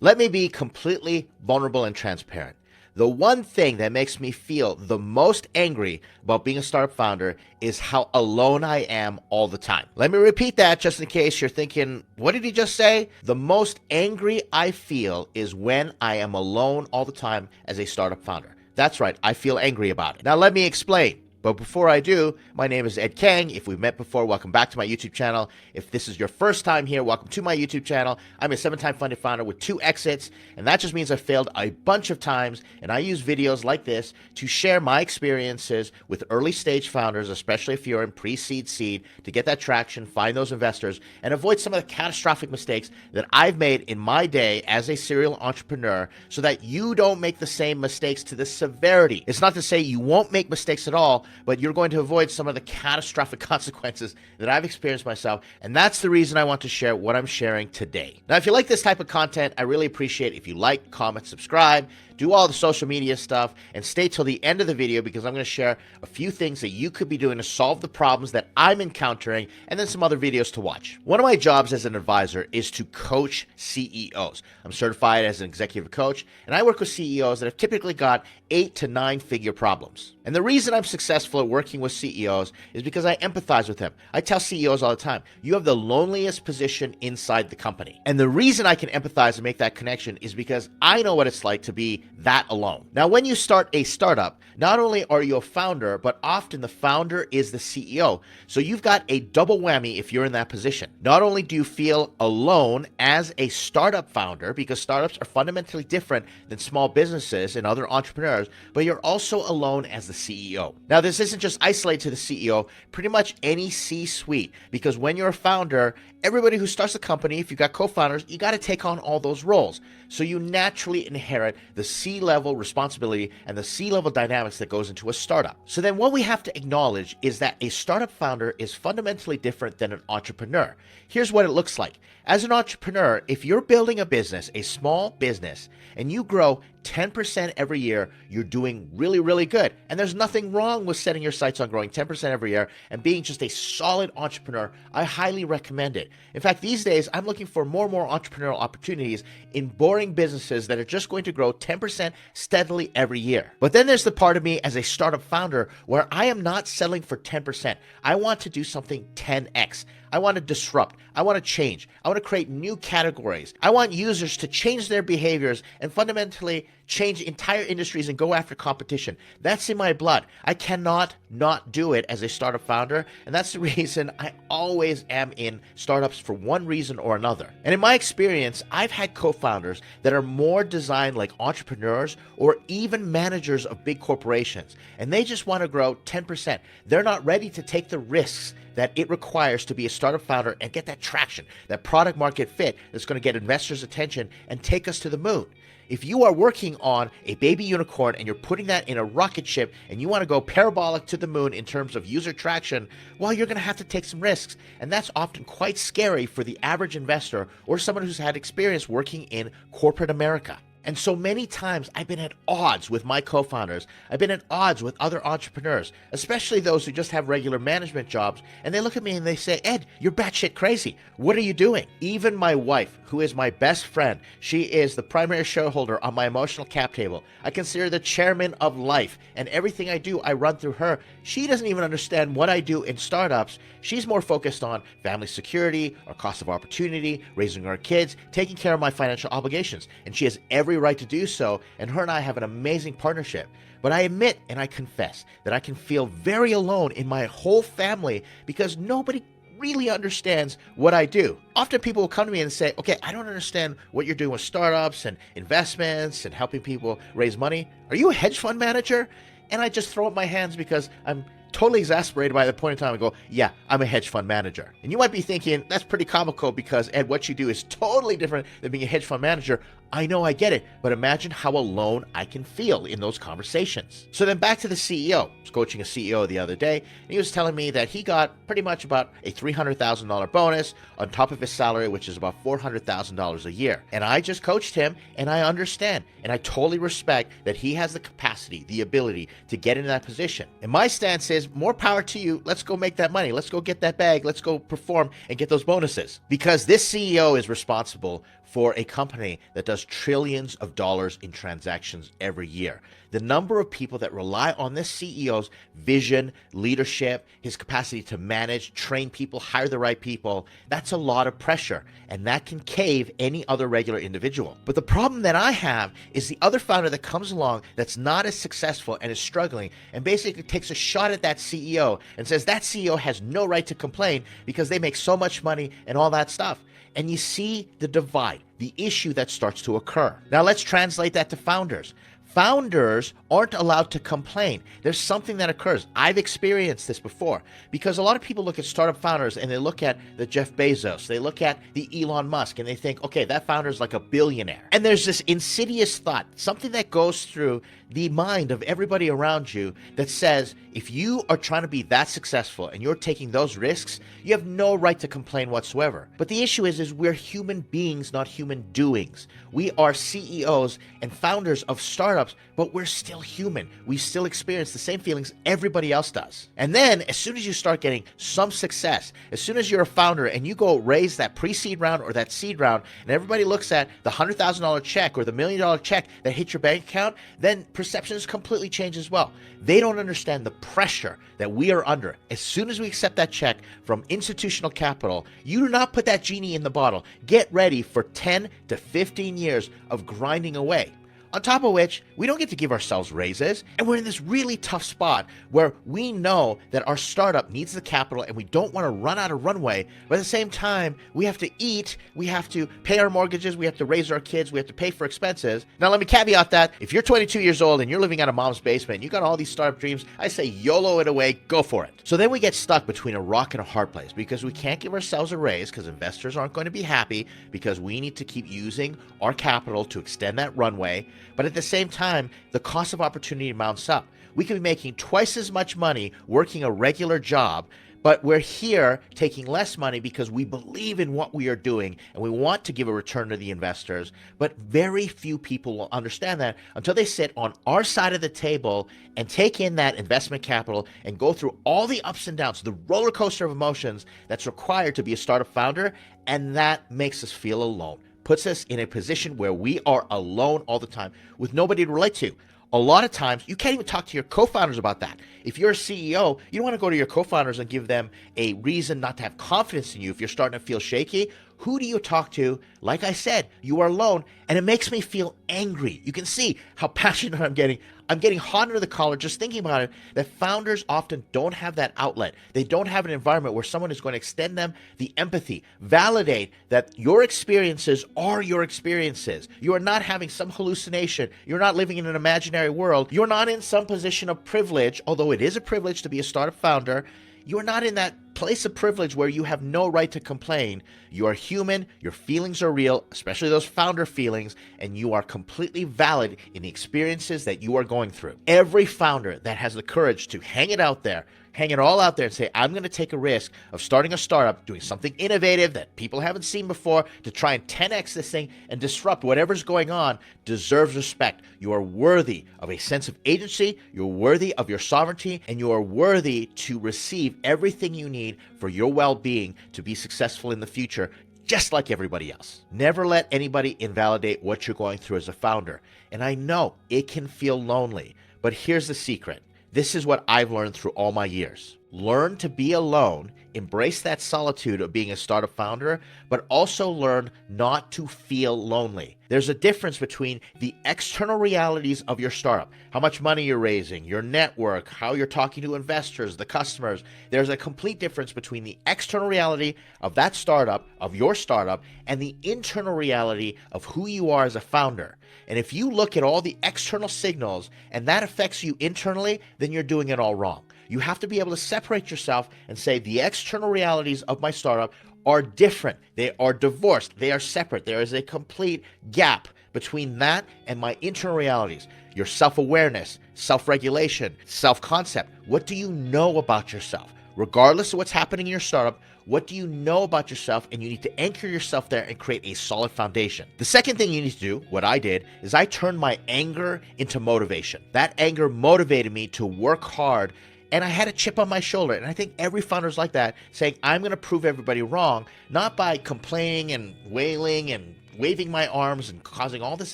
Let me be completely vulnerable and transparent. The one thing that makes me feel the most angry about being a startup founder is how alone I am all the time. Let me repeat that just in case you're thinking, what did he just say? The most angry I feel is when I am alone all the time as a startup founder. That's right, I feel angry about it. Now let me explain. But before I do, my name is Ed Kang. If we've met before, welcome back to my YouTube channel. If this is your first time here, welcome to my YouTube channel. I'm a 7-time funded founder with 2 exits, and that just means I failed a bunch of times, and I use videos like this to share my experiences with early stage founders, especially if you're in pre-seed, seed, to get that traction, find those investors, and avoid some of the catastrophic mistakes that I've made in my day as a serial entrepreneur so that you don't make the same mistakes to the severity. It's not to say you won't make mistakes at all, but you're going to avoid some of the catastrophic consequences that I've experienced myself, and that's the reason I want to share what I'm sharing today. Now, if you like this type of content, I really appreciate if you like, comment, subscribe, do all the social media stuff, and stay till the end of the video because I'm going to share a few things that you could be doing to solve the problems that I'm encountering, and then some other videos to watch. One of my jobs as an advisor is to coach CEOs. I'm certified as an executive coach, and I work with CEOs that have typically got 8 to 9 figure problems. And the reason I'm successful at working with CEOs is because I empathize with them. I tell CEOs all the time, you have the loneliest position inside the company. And the reason I can empathize and make that connection is because I know what it's like to be that alone. Now, when you start a startup, not only are you a founder, but often the founder is the CEO. So you've got a double whammy if you're in that position. Not only do you feel alone as a startup founder, because startups are fundamentally different than small businesses and other entrepreneurs, but you're also alone as the CEO. Now, this isn't just isolated to the CEO, pretty much any C-suite, because when you're a founder, everybody who starts a company, if you've got co-founders, you got to take on all those roles. So you naturally inherit the C-level responsibility and the C-level dynamics that goes into a startup. So then what we have to acknowledge is that a startup founder is fundamentally different than an entrepreneur. Here's what it looks like. As an entrepreneur, if you're building a business, a small business, and you grow 10% every year, you're doing really, really good. And there's nothing wrong with setting your sights on growing 10% every year and being just a solid entrepreneur. I highly recommend it. In fact, these days, I'm looking for more and more entrepreneurial opportunities in boring businesses that are just going to grow 10% steadily every year. But then there's the part of me as a startup founder where I am not settling for 10%. I want to do something 10x. I want to disrupt. I want to change. I want to create new categories. I want users to change their behaviors and fundamentally change entire industries and go after competition. That's in my blood. I cannot not do it as a startup founder, and that's the reason I always am in startups for one reason or another. And in my experience, I've had co-founders that are more designed like entrepreneurs or even managers of big corporations, and they just want to grow 10%. They're not ready to take the risks that it requires to be a startup founder and get that traction, that product market fit that's going to get investors' attention and take us to the moon. If you are working on a baby unicorn and you're putting that in a rocket ship and you want to go parabolic to the moon in terms of user traction, well, you're going to have to take some risks. And that's often quite scary for the average investor or someone who's had experience working in corporate America. And so many times I've been at odds with my co-founders. I've been at odds with other entrepreneurs, especially those who just have regular management jobs. And they look at me and they say, Ed, you're batshit crazy. What are you doing? Even my wife, who is my best friend, she is the primary shareholder on my emotional cap table. I consider the chairman of life, and everything I do, I run through her. She doesn't even understand what I do in startups. She's more focused on family security, our cost of opportunity, raising our kids, taking care of my financial obligations. And she has every right to do so, and her and I have an amazing partnership. But I admit and I confess that I can feel very alone in my whole family because nobody really understands what I do. Often people will come to me and say, okay, I don't understand what you're doing with startups and investments and helping people raise money. Are you a hedge fund manager? And I just throw up my hands because I'm totally exasperated by the point in time and go, yeah, I'm a hedge fund manager. And you might be thinking, that's pretty comical because, Ed, what you do is totally different than being a hedge fund manager. I know, I get it, but imagine how alone I can feel in those conversations. So then back to the CEO. I was coaching a CEO the other day, and he was telling me that he got pretty much about a $300,000 bonus on top of his salary, which is about $400,000 a year. And I just coached him, and I understand, and I totally respect that he has the capacity, the ability to get into that position. And my stance is, more power to you. Let's go make that money. Let's go get that bag. Let's go perform and get those bonuses. Because this CEO is responsible for a company that does trillions of dollars in transactions every year. The number of people that rely on this CEO's vision, leadership, his capacity to manage, train people, hire the right people, that's a lot of pressure, and that can cave any other regular individual. But the problem that I have is the other founder that comes along that's not as successful and is struggling and basically takes a shot at that CEO and says that CEO has no right to complain because they make so much money and all that stuff. And you see the divide, the issue that starts to occur. Now let's translate that to founders. Founders aren't allowed to complain. There's something that occurs. I've experienced this before because a lot of people look at startup founders and they look at the Jeff Bezos, they look at the Elon Musk, and they think, okay, that founder is like a billionaire. And there's this insidious thought, something that goes through the mind of everybody around you that says, if you are trying to be that successful and you're taking those risks, you have no right to complain whatsoever. But the issue is we're human beings, not human doings. We are CEOs and founders of startups, but we're still human. We still experience the same feelings everybody else does. And then as soon as you start getting some success, as soon as you're a founder and you go raise that pre-seed round or that seed round, and everybody looks at the $100,000 check or the $1 million check that hit your bank account, then perceptions completely change as well. They don't understand the pressure that we are under. As soon as we accept that check from institutional capital, you do not put that genie in the bottle. Get ready for 10 to 15 years of grinding away. On top of which, we don't get to give ourselves raises, and we're in this really tough spot where we know that our startup needs the capital and we don't want to run out of runway, but at the same time, we have to eat, we have to pay our mortgages, we have to raise our kids, we have to pay for expenses. Now let me caveat that, if you're 22 years old and you're living out of mom's basement, you got all these startup dreams, I say YOLO it away, go for it. So then we get stuck between a rock and a hard place because we can't give ourselves a raise because investors aren't going to be happy because we need to keep using our capital to extend that runway. But at the same time, the cost of opportunity mounts up. We could be making twice as much money working a regular job, but we're here taking less money because we believe in what we are doing and we want to give a return to the investors. But very few people will understand that until they sit on our side of the table and take in that investment capital and go through all the ups and downs, the roller coaster of emotions that's required to be a startup founder, and that makes us feel alone. Puts us in a position where we are alone all the time with nobody to relate to. A lot of times, you can't even talk to your co-founders about that. If you're a CEO, you don't want to go to your co-founders and give them a reason not to have confidence in you if you're starting to feel shaky. Who do you talk to? Like I said, you are alone, and it makes me feel angry. You can see how passionate I'm getting. I'm getting hot under the collar just thinking about it, that founders often don't have that outlet. They don't have an environment where someone is going to extend them the empathy, validate that your experiences are your experiences. You are not having some hallucination. You're not living in an imaginary world. You're not in some position of privilege, although it is a privilege to be a startup founder. You are not in that place of privilege where you have no right to complain. You are human, your feelings are real, especially those founder feelings, and you are completely valid in the experiences that you are going through. Every founder that has the courage to hang it out there, hang it all out there and say, I'm going to take a risk of starting a startup, doing something innovative that people haven't seen before to try and 10x this thing and disrupt whatever's going on, deserves respect. You are worthy of a sense of agency, you're worthy of your sovereignty, and you are worthy to receive everything you need for your well-being to be successful in the future, just like everybody else. Never let anybody invalidate what you're going through as a founder. And I know it can feel lonely, but here's the secret. This is what I've learned through all my years. Learn to be alone, embrace that solitude of being a startup founder, but also learn not to feel lonely. There's a difference between the external realities of your startup, how much money you're raising, your network, how you're talking to investors, the customers. There's a complete difference between the external reality of that startup, of your startup, and the internal reality of who you are as a founder. And if you look at all the external signals and that affects you internally, then you're doing it all wrong. You have to be able to separate yourself and say the external realities of my startup are different. They are divorced. They are separate. There is a complete gap between that and my internal realities. Your self-awareness, self-regulation, self-concept. What do you know about yourself? Regardless of what's happening in your startup, what do you know about yourself? And you need to anchor yourself there and create a solid foundation. The second thing you need to do, what I did, is I turned my anger into motivation. That anger motivated me to work hard, and I had a chip on my shoulder. And I think every founder is like that, saying, I'm going to prove everybody wrong, not by complaining and wailing and waving my arms and causing all this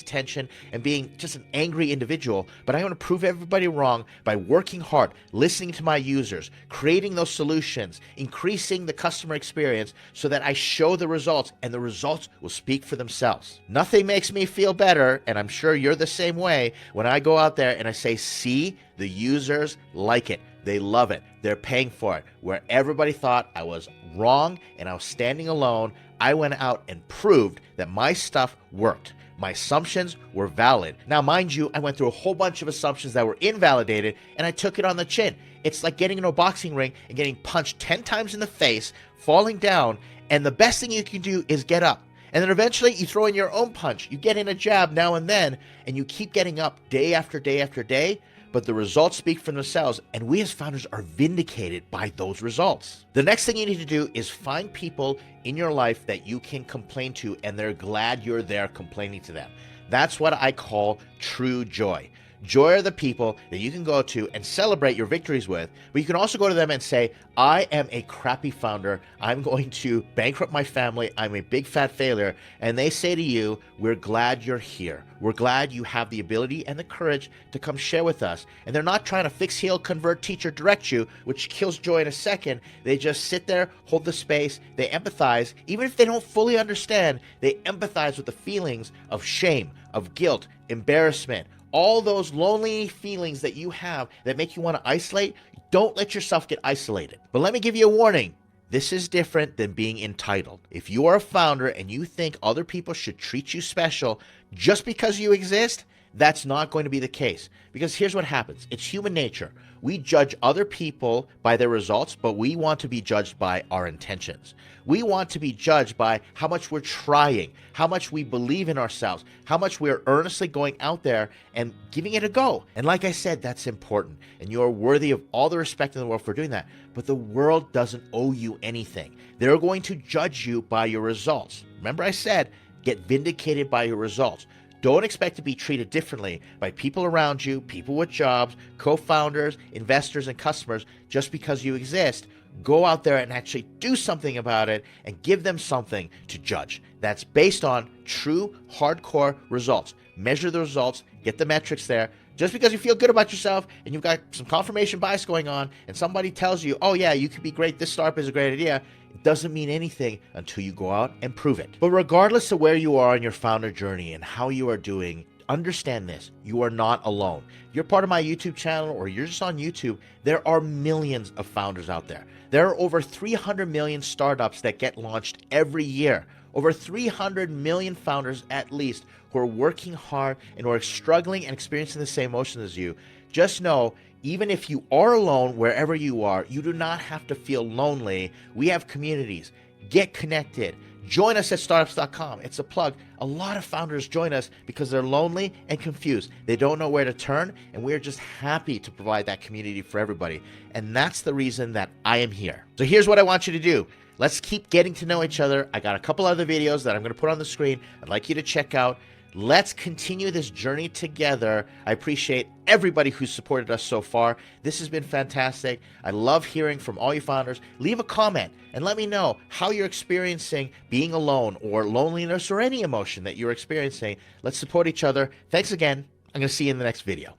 attention and being just an angry individual, but I want to prove everybody wrong by working hard, listening to my users, creating those solutions, increasing the customer experience so that I show the results, and the results will speak for themselves. Nothing makes me feel better, and I'm sure you're the same way, when I go out there and I say, see, the users like it. They love it. They're paying for it. Where everybody thought I was wrong and I was standing alone, I went out and proved that my stuff worked. My assumptions were valid. Now, mind you, I went through a whole bunch of assumptions that were invalidated, and I took it on the chin. It's like getting into a boxing ring and getting punched 10 times in the face, falling down, and the best thing you can do is get up. And then eventually you throw in your own punch. You get in a jab now and then, and you keep getting up day after day after day, but the results speak for themselves, and we as founders are vindicated by those results. The next thing you need to do is find people in your life that you can complain to, and they're glad you're there complaining to them. That's what I call true joy. Joy are the people that you can go to and celebrate your victories with, but you can also go to them and say, I am a crappy founder. I'm going to bankrupt my family. I'm a big fat failure. And they say to you, we're glad you're here. We're glad you have the ability and the courage to come share with us. And they're not trying to fix, heal, convert, teach, or direct you, which kills joy in a second. They just sit there, hold the space, they empathize. Even if they don't fully understand, they empathize with the feelings of shame, of guilt, embarrassment, all those lonely feelings that you have that make you want to isolate. Don't let yourself get isolated. But let me give you a warning. This is different than being entitled. If you are a founder and you think other people should treat you special just because you exist, that's not going to be the case. Because here's what happens. It's human nature. We judge other people by their results, but we want to be judged by our intentions. We want to be judged by how much we're trying, how much we believe in ourselves, how much we're earnestly going out there and giving it a go. And like I said, that's important. And you are worthy of all the respect in the world for doing that. But the world doesn't owe you anything. They're going to judge you by your results. Remember I said, get vindicated by your results. Don't expect to be treated differently by people around you, people with jobs, co-founders, investors, and customers just because you exist. Go out there and actually do something about it and give them something to judge. That's based on true, hardcore results. Measure the results, get the metrics there. Just because you feel good about yourself and you've got some confirmation bias going on and somebody tells you, oh yeah, you could be great, this startup is a great idea, it doesn't mean anything until you go out and prove it. But regardless of where you are in your founder journey and how you are doing, understand this, you are not alone. If you're part of my YouTube channel or you're just on YouTube, there are millions of founders out there. There are over 300 million startups that get launched every year. Over 300 million founders at least who are working hard and who are struggling and experiencing the same emotions as you. Just know, even if you are alone wherever you are, you do not have to feel lonely. We have communities. Get connected. Join us at startups.com. It's a plug. A lot of founders join us because they're lonely and confused. They don't know where to turn, and we're just happy to provide that community for everybody. And that's the reason that I am here. So here's what I want you to do. Let's keep getting to know each other. I got a couple other videos that I'm going to put on the screen. I'd like you to check out. Let's continue this journey together. I appreciate everybody who's supported us so far. This has been fantastic. I love hearing from all you founders. Leave a comment and let me know how you're experiencing being alone or loneliness or any emotion that you're experiencing. Let's support each other. Thanks again. I'm going to see you in the next video.